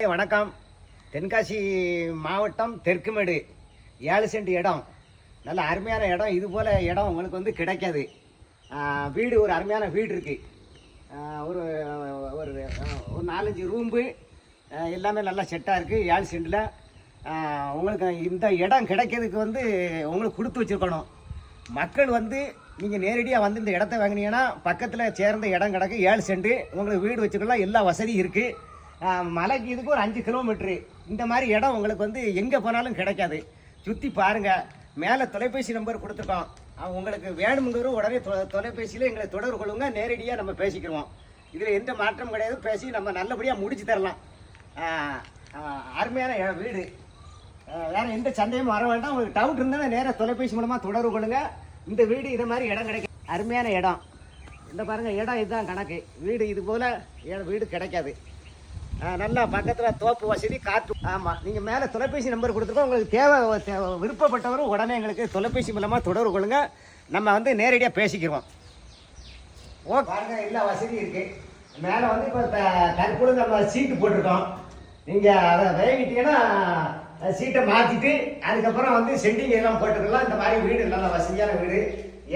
வணக்கம். தென்காசி மாவட்டம் தெற்குமேடு 7 சென்ட் இடம், நல்ல அருமையான இடம். இது போல் இடம் உங்களுக்கு வந்து கிடைக்காது. வீடு ஒரு அருமையான வீடு இருக்குது. ஒரு ஒரு ஒரு 4-5 ரூம்பு எல்லாமே நல்லா செட்டாக இருக்குது. 7 சென்டில் உங்களுக்கு இந்த இடம் கிடைக்கிறதுக்கு வந்து உங்களுக்கு கொடுத்து வச்சுருக்கணும். மக்கள் வந்து நீங்கள் நேரடியாக வந்து இந்த இடத்த வாங்கினீங்கன்னா பக்கத்தில் சேர்ந்த இடம் கிடக்கு. 7 சென்ட் உங்களுக்கு வீடு வச்சுக்கலாம், எல்லா வசதியும் இருக்குது. மலைக்கு இதுக்கு ஒரு 5 கிலோமீட்ரு. இந்த மாதிரி இடம் உங்களுக்கு வந்து எங்கே போனாலும் கிடைக்காது. சுற்றி பாருங்கள். மேலே தொலைபேசி நம்பர் கொடுத்துருக்கோம். உங்களுக்கு வேணுங்கிற உடனே தொலைபேசியில் எங்களை தொடர்பு கொள்ளுங்க. நேரடியாக நம்ம பேசிக்கிறோம். இதில் எந்த மாற்றம் கிடையாது. பேசி நம்ம நல்லபடியாக முடிச்சு தரலாம். அருமையான வீடு. வேறு எந்த சந்தேகமும் வர வேண்டாம். உங்களுக்கு டவுட் இருந்தால் நேராக தொலைபேசி மூலமாக தொடர்பு கொள்ளுங்க. இந்த வீடு இது மாதிரி இடம் கிடைக்கும். அருமையான இடம். இந்த பாருங்கள், இடம் இதுதான் கணக்கு. வீடு இது போல் வீடு கிடைக்காது. நல்லா பக்கத்தில் தோப்பு வசதி, காற்று. ஆமாம், நீங்கள் மேலே தொலைபேசி நம்பர் கொடுத்துருக்கோம். உங்களுக்கு விருப்பப்பட்டவரும் உடனே எங்களுக்கு தொலைபேசி மூலமாக தொடர்பு கொள்ளுங்க. நம்ம வந்து நேரடியாக பேசிக்கிறோம். ஓகே, பாருங்க, எல்லா வசதியும் இருக்குது. மேலே வந்து இப்போ தற்போது நம்ம சீட்டு போட்டிருக்கோம். நீங்கள் அதை வேகிட்டீங்கன்னா சீட்டை மாற்றிட்டு அதுக்கப்புறம் வந்து செட்டிங் எல்லாம் போட்டுக்கலாம். இந்த மாதிரி வீடு நல்ல வசதியான வீடு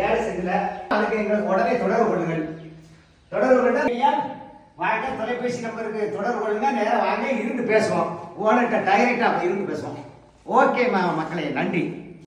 7 சென்டில். அதுக்கு எங்களுக்கு உடனே தொடர்பு கொள்ளுங்கள். தொடர்பு கொள்ளுங்கள். வாங்க, தொலைபேசி நம்பருக்கு தொடர்பு கொள்ளுங்க. நேரம் வாங்க, இருந்து பேசுவோம். ஓனர்கிட்ட டைரெக்டாக இருந்து பேசுவோம். ஓகே மக்களே, நன்றி.